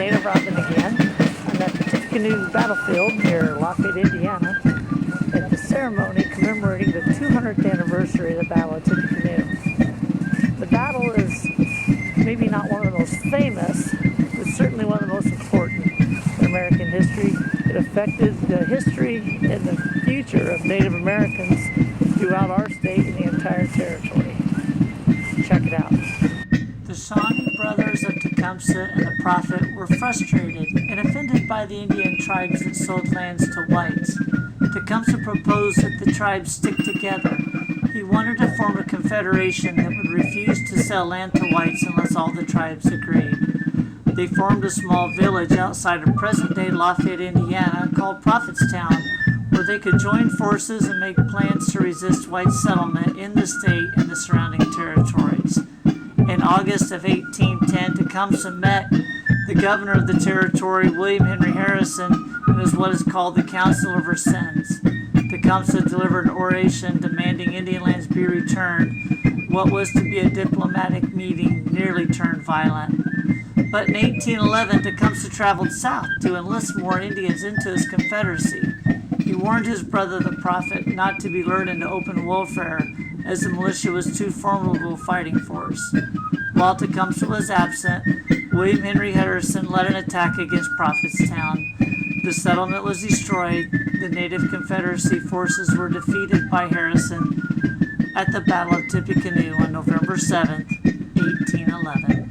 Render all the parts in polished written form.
native robin again. I'm at the Tippecanoe battlefield near Lafayette, Indiana, at the ceremony commemorating the 200th anniversary of the Battle of Tippecanoe. The battle is maybe not one of the most famous, but certainly one of the most important in American history. It affected the history and the future of Native Americans throughout our state and the entire territory. Check it out. The Shawnee brothers of Tecumseh and the Prophet were frustrated and offended by the Indian tribes that sold lands to whites. Tecumseh proposed that the tribes stick together. He wanted to form a confederation that would refuse to sell land to whites unless all the tribes agreed. They formed a small village outside of present-day Lafayette, Indiana, called Prophetstown, where they could join forces and make plans to resist white settlement in the state and the surrounding territories. In August of 1810, Tecumseh met the governor of the territory, William Henry Harrison, in what is called the Council of Versailles. Tecumseh delivered an oration demanding Indian lands be returned. What was to be a diplomatic meeting nearly turned violent. But in 1811, Tecumseh traveled south to enlist more Indians into his confederacy. He warned his brother, the Prophet, not to be lured into open warfare, as the militia was too formidable a fighting force. While Tecumseh was absent, William Henry Harrison led an attack against Prophetstown. The settlement was destroyed. The Native Confederacy forces were defeated by Harrison at the Battle of Tippecanoe on November 7, 1811.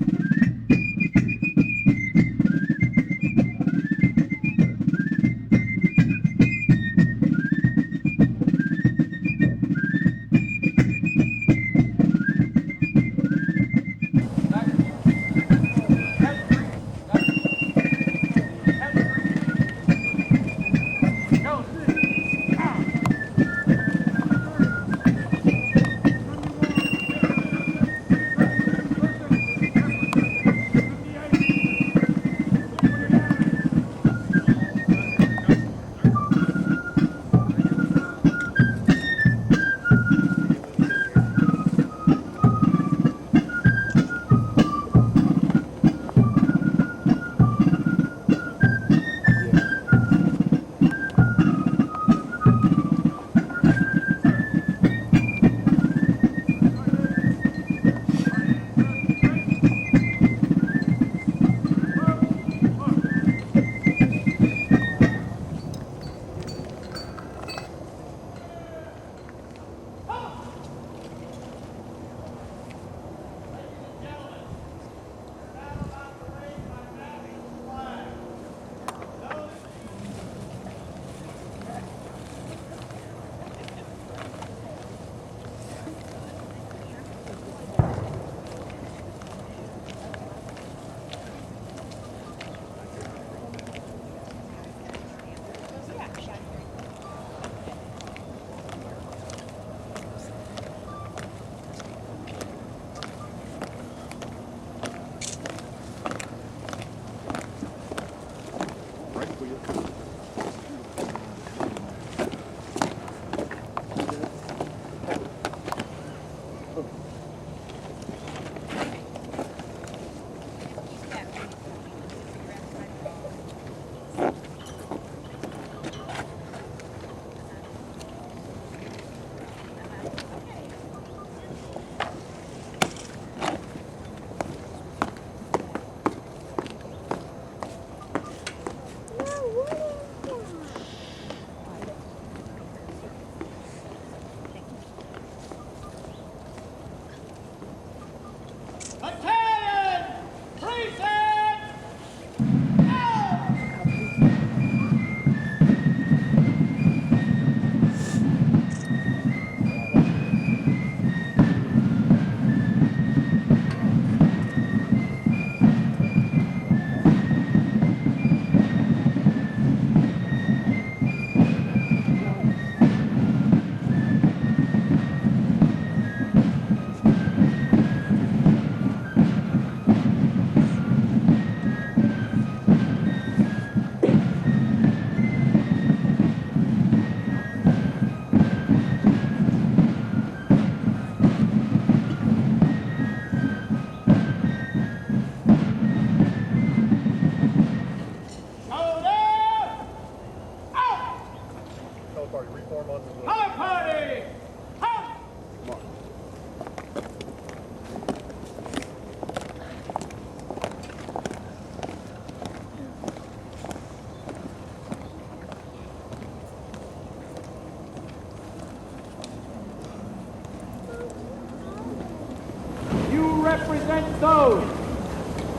You represent those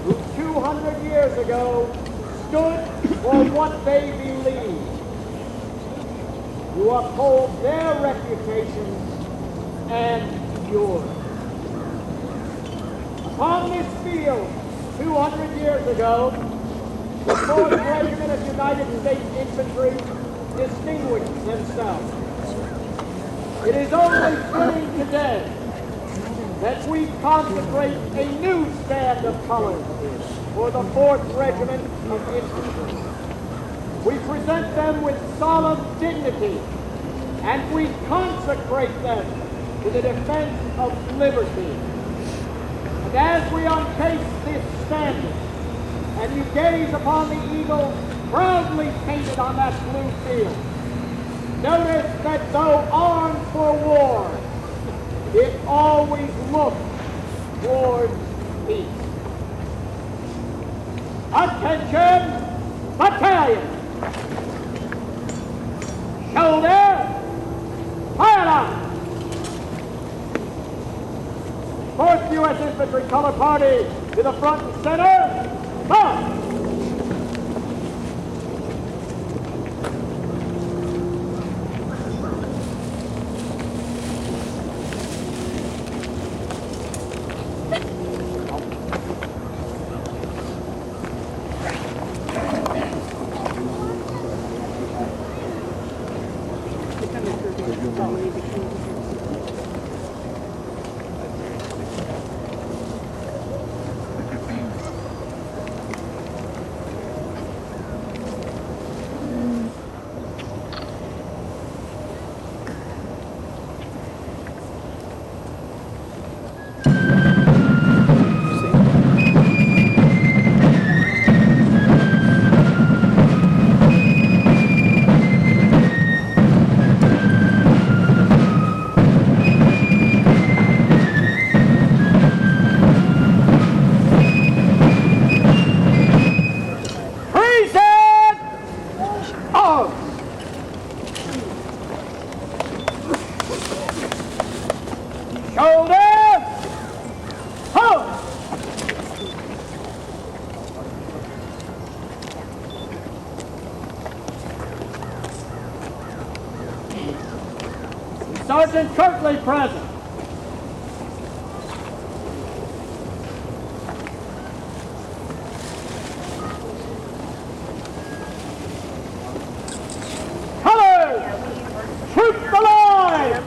who 200 years ago stood for what they believed. You uphold their reputations and yours. Upon this field, 200 years ago, the 4th Regiment of United States Infantry distinguished themselves. It is only fitting today that we consecrate a new stand of colors for the 4th Regiment of Infantry. We present them with solemn dignity, and we consecrate them to the defense of liberty. And as we uncase this standard, and you gaze upon the eagle proudly painted on that blue field, notice that though armed for war, it always looks towards peace. Attention, battalion! Shoulder, fire line! 4th U.S. Infantry Color Party to the front and center, march! Sergeant Kirkley present. Colors! Troops alive!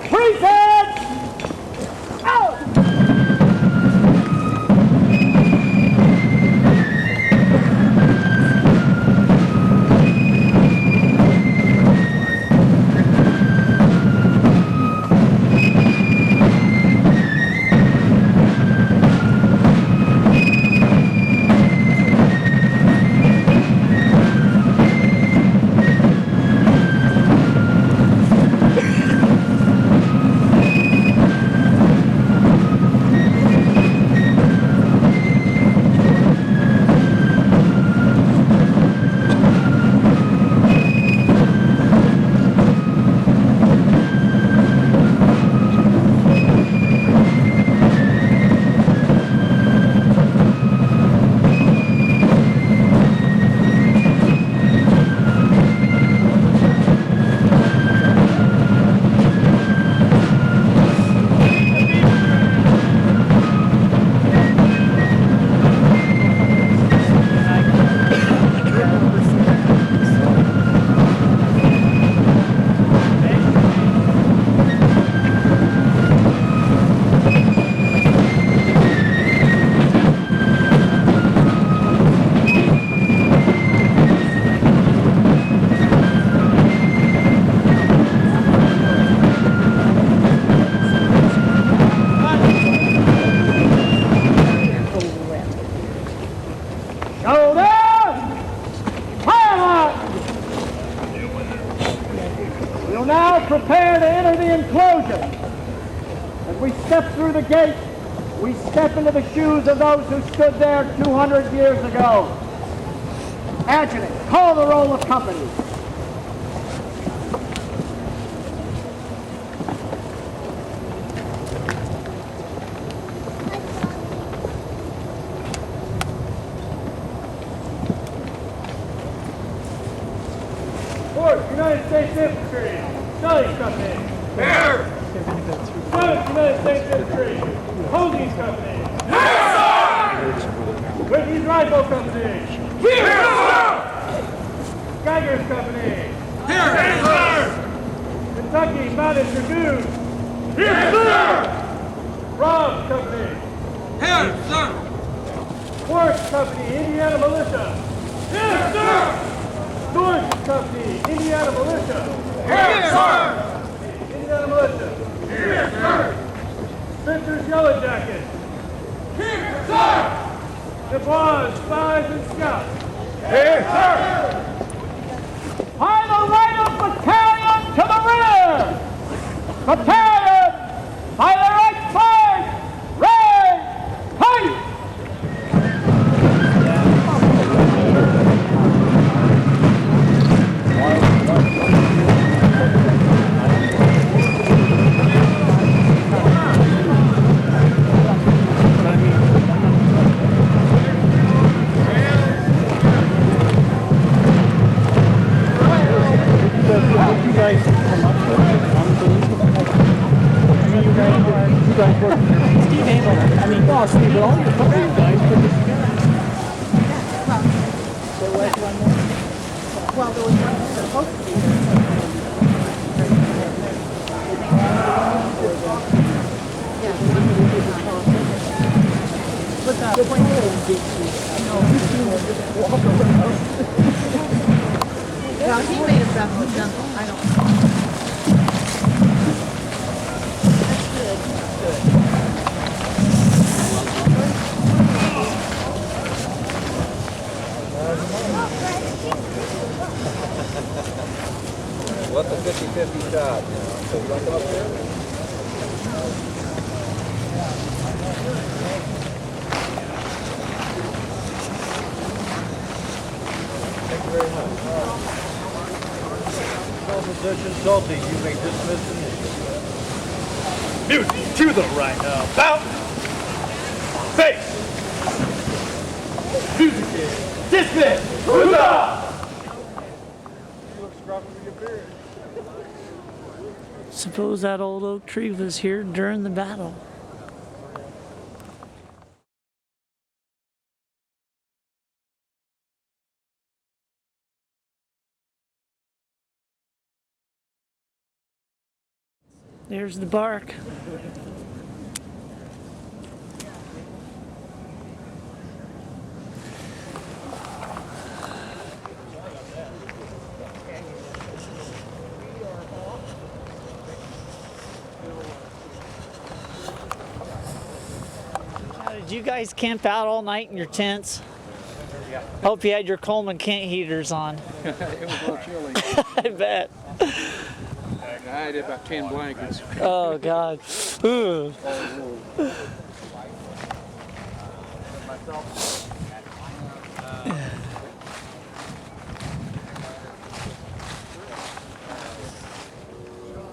Present! Out! we step through the gate, we step into the shoes of those who stood there 200 years ago. Adjutant, call the roll of company. Fourth, United States Infantry, Shelley's Company. Here! Seventh, United States Infantry, Hosey's Company. Here, sir! Whitney's Rifle Company. Here, sir! Geiger's Company. Here, sir! Kentucky Mounted Dragoons. Here, sir! Rob's Company. Here, sir! Fourth Company, Indiana Militia. Here, sir! North Company, Indiana Militia. Here, sir! Indiana Militia. Here, sir! Spencer's Yellow Jacket. Here, sir! DuBois, Spies and Scouts. Here, sir! By the right of battalion to the rear! Battalion, by the right flank, red, tight! Well, he made a breath with them. I don't know. What's a 50-50 shot? So you want to come up here? Thank you very much. Position salty, you may dismiss the mission. Music to the right now. Bout. Face. Music is dismissed. Huzzah! You look scruffy with your beard. Suppose that old oak tree was here during the battle. There's the bark. Did you guys camp out all night in your tents? Yeah. Hope you had your Coleman Kent heaters on. It was a little chilly. I bet. I had about 10 blankets. Oh God. Ooh.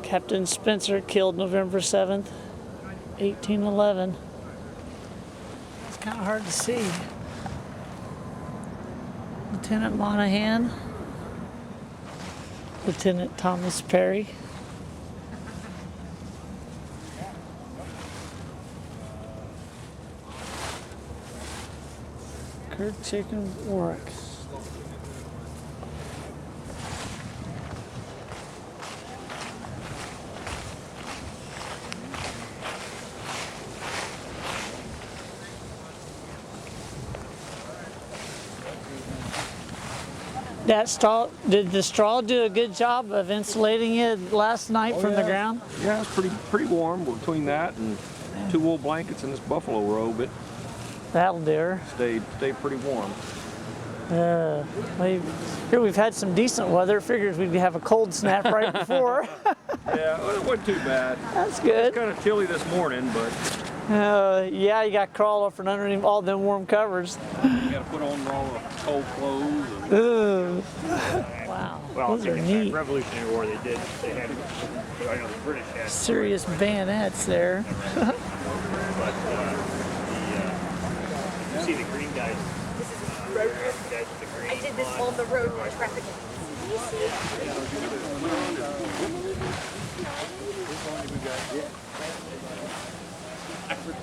Captain Spencer killed November 7th, 1811. It's kind of hard to see. Lieutenant Monahan, Lieutenant Thomas Perry. Kurt Chicken Warwick. That straw, did the straw do a good job of insulating it last night from the ground? Yeah, it's pretty warm between that and 2 wool blankets and this buffalo robe. It That'll do her. stayed pretty warm. Here we've had some decent weather. Figures we'd have a cold snap right before. Yeah, well, it wasn't too bad. That's good. Kind of chilly this morning, but Yeah, you got to crawl up from underneath all them warm covers. you got to put on all the cold clothes. And Ugh. Wow, Well, those are in neat. the Revolutionary War, they had, I know the British had, Serious bayonets there. you see the green guys. Road trip. I did this on the road with traffic.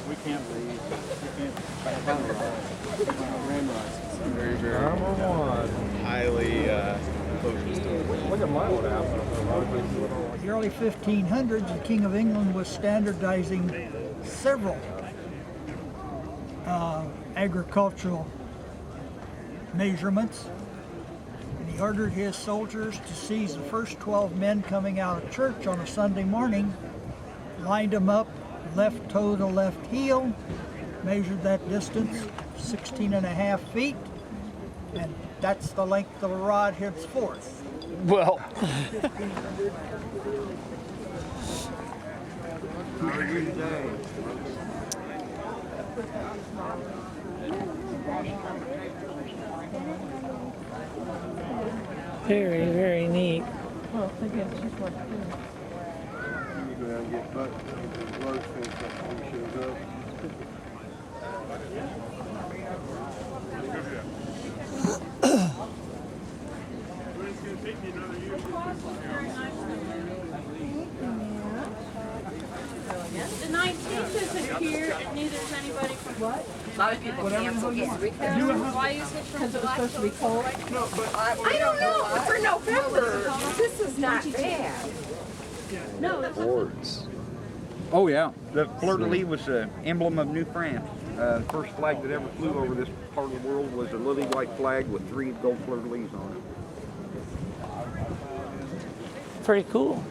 We can't leave. Very, very highly focused on. look at my one out. The early 1500s, the King of England was standardizing several agricultural measurements, and he ordered his soldiers to seize the first 12 men coming out of church on a Sunday morning, lined them up, left toe to left heel, measured that distance, 16.5 feet, and that's the length of a rod henceforth. Well, very, very neat. The 19th isn't here, and neither is anybody from what? A lot of people cancel history. Why is it from July? Because it's supposed to be cold. I don't know. For November, this is not bad. Boards. Oh yeah, the fleur-de-lis was the emblem of New France. The first flag that ever flew over this part of the world was a lily white flag with 3 gold fleur-de-lis on it. Pretty cool.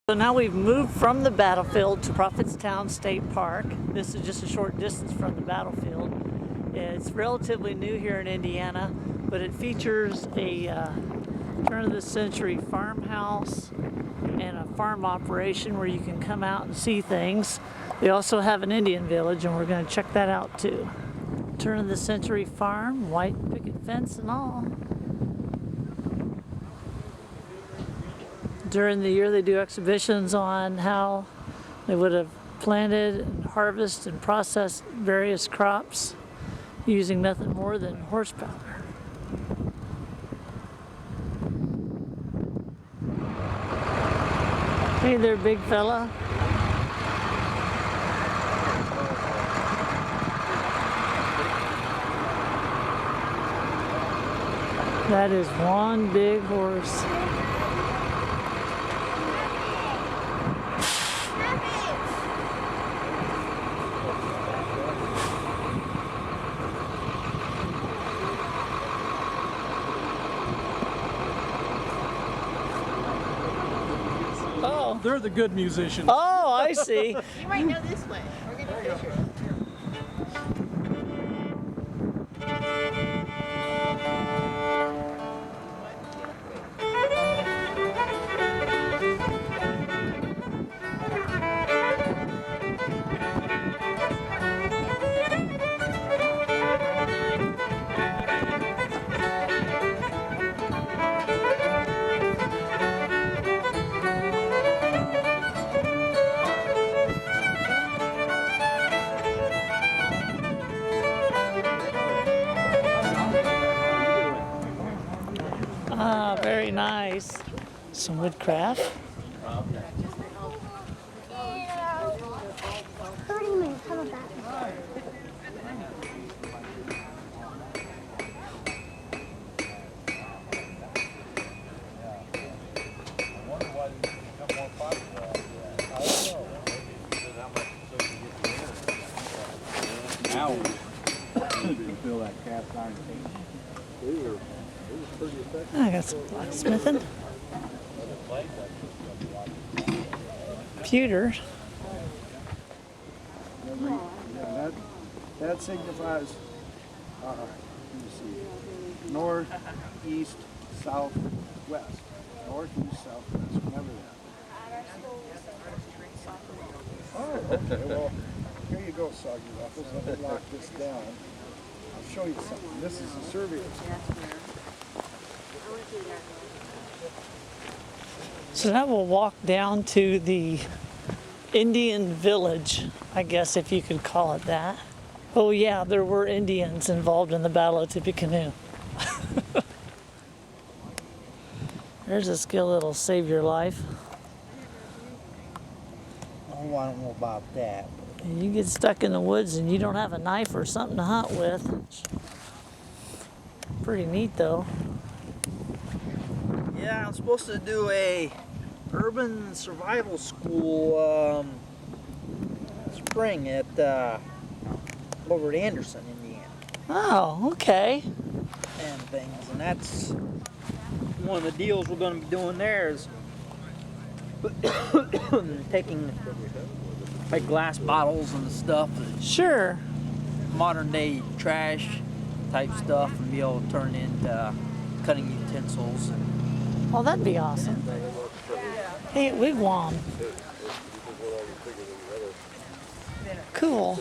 So now we've moved from the battlefield to Prophetstown State Park. This is just a short distance from the battlefield. It's relatively new here in Indiana, but it features a turn-of-the-century farmhouse and a farm operation where you can come out and see things. They also have an Indian village, and we're going to check that out too. Turn-of-the-century farm, white picket fence and all. During the year, they do exhibitions on how they would have planted and harvested and processed various crops using nothing more than horsepower. Hey there, big fella. That is one big horse. They're the good musicians. Oh, I see. You might know this one. We're going to fish her. Ah, very nice. Some woodcraft. Now you can feel that cast iron. I got some blacksmithing. Pewter. Yeah, that signifies, let me see, north, east, south, west. North, east, south, west. Remember that. Oh, okay. Well, here you go, Soggy Waffles. Let me lock this down. I'll show you something. This is the survey. So now we'll walk down to the Indian village, I guess if you could call it that. Oh yeah, there were Indians involved in the Battle of Tippecanoe. There's a skill that'll save your life. Oh, I don't know about that. You get stuck in the woods and you don't have a knife or something to hunt with. Pretty neat though. Yeah, I'm supposed to do a urban survival school spring at over at Anderson, Indiana. Oh, okay. And things, and that's one of the deals we're going to be doing there is taking like glass bottles and stuff, Sure. modern day trash type stuff, and be able to turn into cutting utensils. Oh, that'd be awesome. Hey, wigwam. Cool.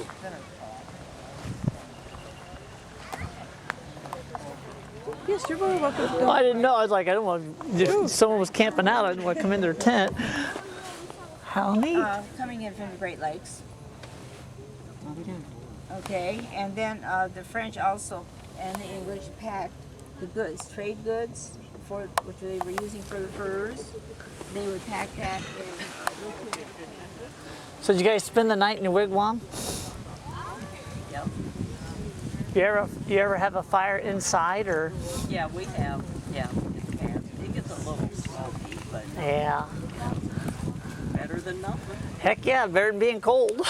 Yes, you're very welcome. Well, I didn't know. I was like, I don't want. If someone was camping out, I didn't want to come in their tent. How neat. Coming in from the Great Lakes. Okay, and then the French also and the English packed the goods, trade goods, for which they were using for the furs. They would pack that in. So did you guys spend the night in your wigwam? Yep. You ever have a fire inside or? Yeah, we have. Yeah, it gets a little smoky, but Yeah. better than nothing. Heck yeah, better than being cold.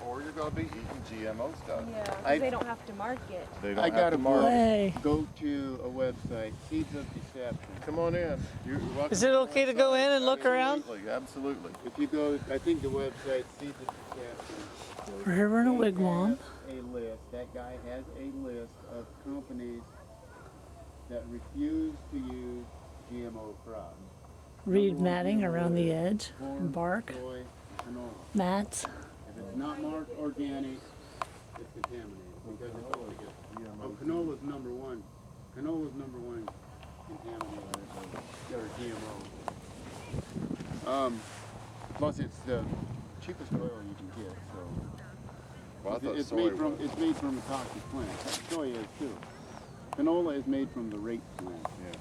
Or you're going to be eating GMO stuff. Yeah, they don't have to mark it. They I don't got have a to mark. Hey. Go to a website, Seeds of Deception. Come on in. You're welcome. Is it okay to go in and look around? Absolutely. If you go, I think the website, Seeds of Deception. We're here in a wigwam. A list. That guy has a list of companies that refuse to use GMO crops. Reed matting around the edge and bark. Soy, canola. Mats. If it's not marked organic, it's contaminated. Because it's canola's number one. Canola's number one contaminated or GMO. Plus, it's the cheapest oil you can get. So Well, I thought it's soy made from was. a toxic plant. Soy is too. Canola is made from the rape plant. Yeah.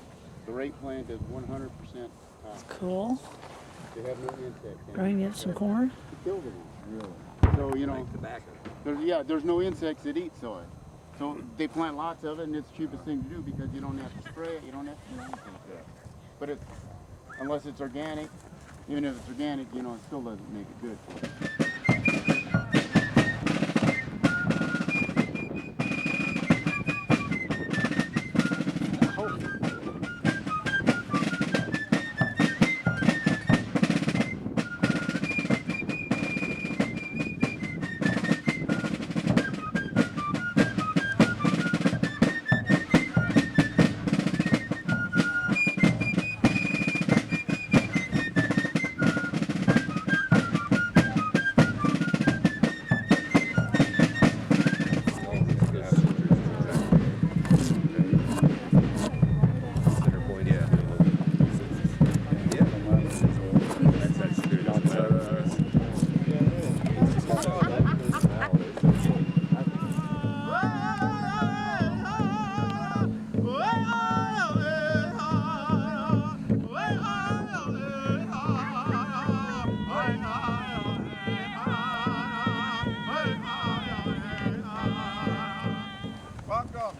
The rape plant is 100% toxic. Cool. They have no insects. in it. Growing up some corn. To kill them all. Really? So, you know, there's no insects that eat soy. So they plant lots of it, and it's the cheapest thing to do because you don't have to spray it, you don't have to do anything to it. But unless it's organic, even if it's organic, you know, it still doesn't make it good for you. Welcome.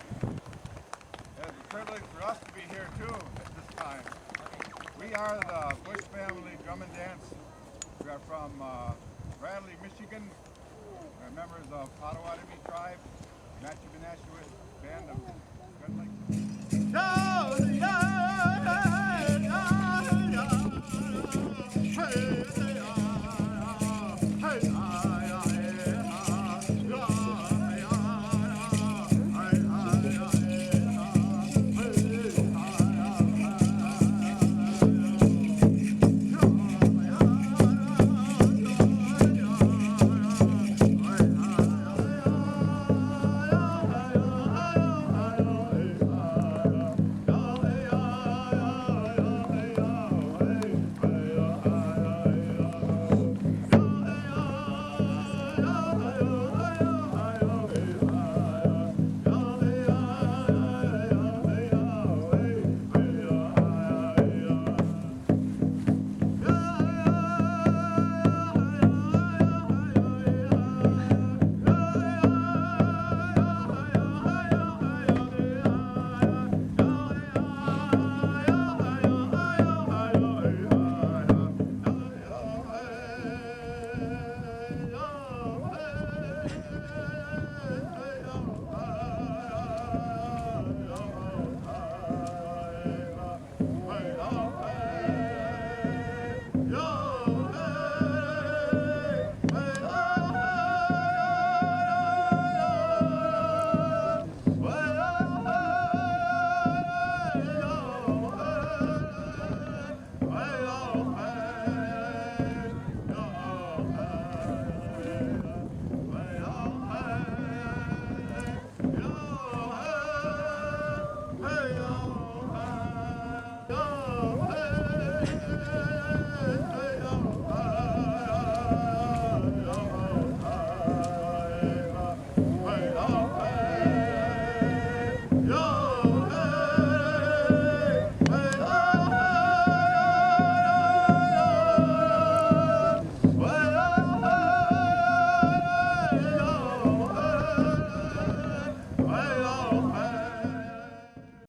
It's a privilege for us to be here too at this time. We are the Bush Family Drum and Dance. We are from Bradley, Michigan. We're members of Potawatomi tribe, Matthew Benashewit band of Gun Lake.